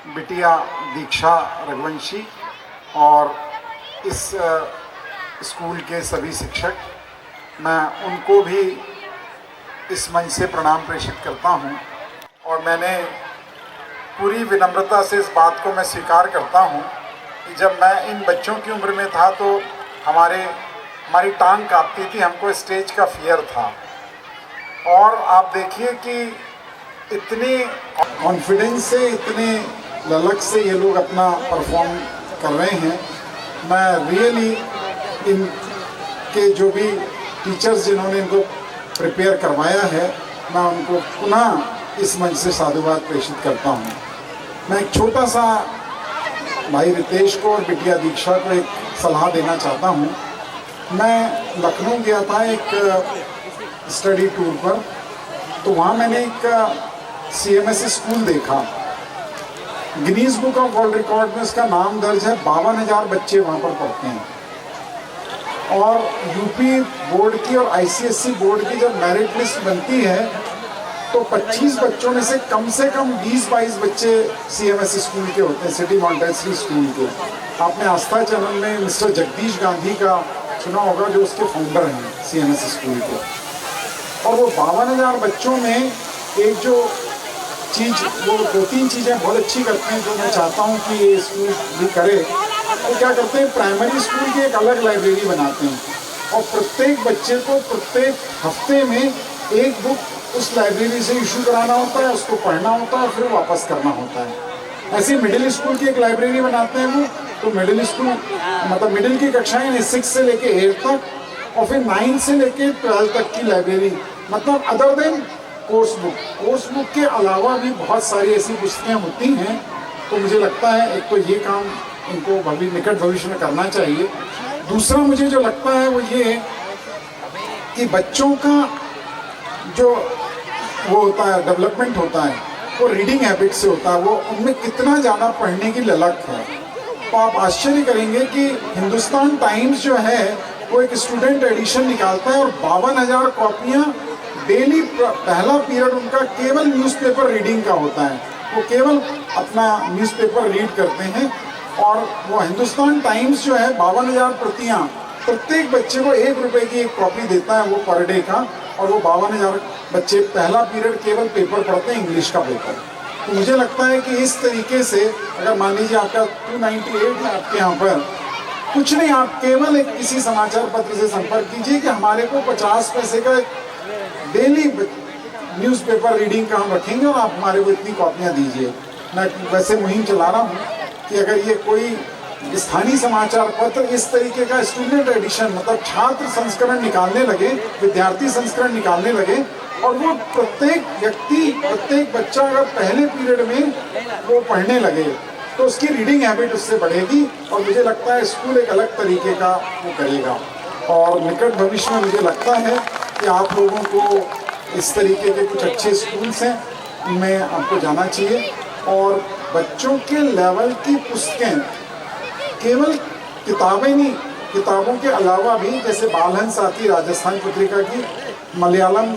बिटिया दीक्षा रघुवंशी और इस स्कूल के सभी शिक्षक, मैं उनको भी इस मंच से प्रणाम प्रेषित करता हूं। और मैंने पूरी विनम्रता से इस बात को मैं स्वीकार करता हूं कि जब मैं इन बच्चों की उम्र में था तो हमारी टांग कांपती थी, हमको स्टेज का फियर था। और आप देखिए कि इतने कॉन्फिडेंस से, इतने ललक से ये लोग अपना परफॉर्म कर रहे हैं। मैं रियली इनके जो भी टीचर्स जिन्होंने इनको प्रिपेयर करवाया है, मैं उनको पुनः इस मंच से साधुवाद प्रेषित करता हूँ। मैं एक छोटा सा भाई रितेश को और बिटिया दीक्षा को एक सलाह देना चाहता हूँ। मैं लखनऊ गया था एक स्टडी टूर पर, तो वहाँ मैंने एक CMS स्कूल देखा। Guinness book of world record में उसका नाम दर्ज है। 52,000 बच्चे वहाँ पर पढ़ते हैं। और यूपी बोर्ड की और ICSE बोर्ड की जब मेरिट लिस्ट बनती है तो 25 बच्चों में से कम 20-22 बच्चे CMS स्कूल के होते हैं, सिटी मॉन्टेसरी स्कूल के। आपने आस्था चैनल में मिस्टर जगदीश गांधी का सुना होगा, जो उसके फाउंडर हैं CMS स्कूल के। और वो 52,000 बच्चों में एक जो चीज़, वो 2-3 चीज़ें बहुत अच्छी करते हैं, जो मैं चाहता हूँ कि ये स्कूल भी करे। वो क्या करते हैं, प्राइमरी स्कूल की एक अलग लाइब्रेरी बनाते हैं और प्रत्येक बच्चे को प्रत्येक हफ्ते में एक बुक उस लाइब्रेरी से इशू कराना होता है, उसको पढ़ना होता है और फिर वापस करना होता है। ऐसे मिडिल स्कूल की एक लाइब्रेरी बनाते हैं वो। तो मिडिल स्कूल मतलब मिडिल की कक्षाएँ 6 से लेके 8 तक और फिर 9 से लेके 12 तक की लाइब्रेरी, मतलब अदर देन कोर्स बुक के अलावा भी बहुत सारी ऐसी पुस्तकें होती हैं। तो मुझे लगता है एक तो ये काम इनको निकट भविष्य में करना चाहिए। दूसरा मुझे जो लगता है वो ये है कि बच्चों का जो वो होता है, डेवलपमेंट होता है, वो रीडिंग हैबिट से होता है। वो उनमें कितना ज़्यादा पढ़ने की ललक है। तो आप आश्चर्य करेंगे कि हिंदुस्तान टाइम्स जो है वो एक स्टूडेंट एडिशन निकालता है और 52,000 कॉपियाँ डेली। पहला पीरियड उनका केवल न्यूज़पेपर रीडिंग का होता है। वो केवल अपना न्यूज़पेपर रीड करते हैं। और वो हिंदुस्तान टाइम्स जो है 52,000 प्रतियाँ, प्रत्येक बच्चे को 1 रुपये की एक कॉपी देता है वो पर डे का। और वो 52,000 बच्चे पहला पीरियड केवल पेपर पढ़ते हैं, इंग्लिश का पेपर। तो मुझे लगता है कि इस तरीके से अगर मान लीजिए आपका 298 है आपके यहाँ पर, कुछ नहीं, आप केवल एक किसी समाचार पत्र से संपर्क कीजिए कि हमारे को 50 पैसे का डेली न्यूज़पेपर रीडिंग का हम रखेंगे और आप हमारे को इतनी कॉपियाँ दीजिए। मैं वैसे मुहिम चला रहा हूँ कि अगर ये कोई स्थानीय समाचार पत्र इस तरीके का स्टूडेंट एडिशन, मतलब छात्र संस्करण निकालने लगे, विद्यार्थी संस्करण निकालने लगे, और वो प्रत्येक व्यक्ति, प्रत्येक बच्चा अगर पहले पीरियड में वो पढ़ने लगे तो उसकी रीडिंग हैबिट उससे बढ़ेगी। और मुझे लगता है स्कूल एक अलग तरीके का वो करेगा। और निकट भविष्य में मुझे लगता है कि आप लोगों को इस तरीके के कुछ अच्छे स्कूल्स हैं, उनमें आपको जाना चाहिए। और बच्चों के लेवल की पुस्तकें, केवल किताबें नहीं, किताबों के अलावा भी, जैसे बालहंस आती, राजस्थान पत्रिका की, मलयालम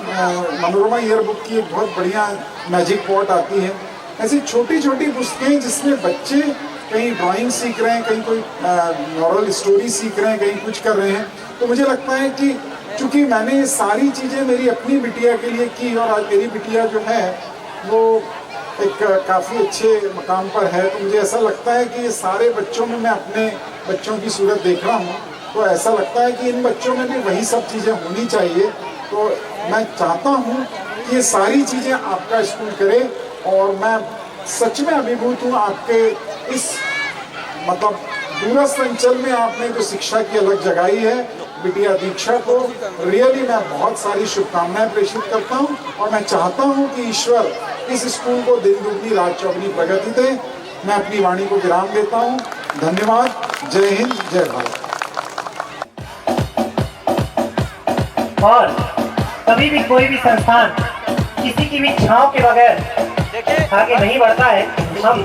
मनोरमा ईयर बुक की एक बहुत बढ़िया मैजिक पॉट आती है। ऐसी छोटी छोटी पुस्तकें जिसमें बच्चे कहीं ड्राइंग सीख रहे हैं, कहीं कोई मॉरल स्टोरी सीख रहे हैं, कहीं कुछ कर रहे हैं। तो मुझे लगता है कि चूँकि मैंने ये सारी चीज़ें मेरी अपनी बिटिया के लिए की और आज मेरी बिटिया जो है वो एक काफ़ी अच्छे मकाम पर है, तो मुझे ऐसा लगता है कि ये सारे बच्चों में मैं अपने बच्चों की सूरत देख रहा हूँ। तो ऐसा लगता है कि इन बच्चों में भी वही सब चीज़ें होनी चाहिए। तो मैं चाहता हूँ कि ये सारी चीज़ें आपका स्कूल करे। और मैं सच में अभिभूत हूँ आपके इस मतलब दूरस्थ अंचल में आपने जो शिक्षा की अलग जगाई है। बिटिया दीक्षा को रियली मैं बहुत सारी शुभकामनाएं प्रेषित करता हूं और मैं चाहता हूं कि ईश्वर इस स्कूल को दिन दुगनी रात चौगुनी प्रगति दे। मैं अपनी वाणी को विराम देता हूं। धन्यवाद। जय हिंद, जय भारत। और कभी भी कोई भी संस्थान किसी की भी छांव के बगैर आगे नहीं बढ़ता है। हम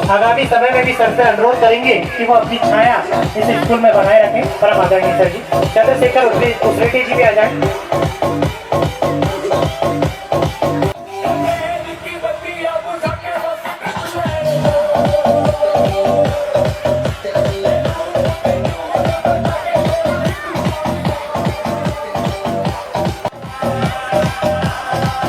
आगामी समय में भी सर से अनुरोध करेंगे कि वो अपनी छाया इस स्कूल में बनाए रखें। परम आदरणीय सर जी, चंद्रशेखर उसेटी जी भी आ जाए।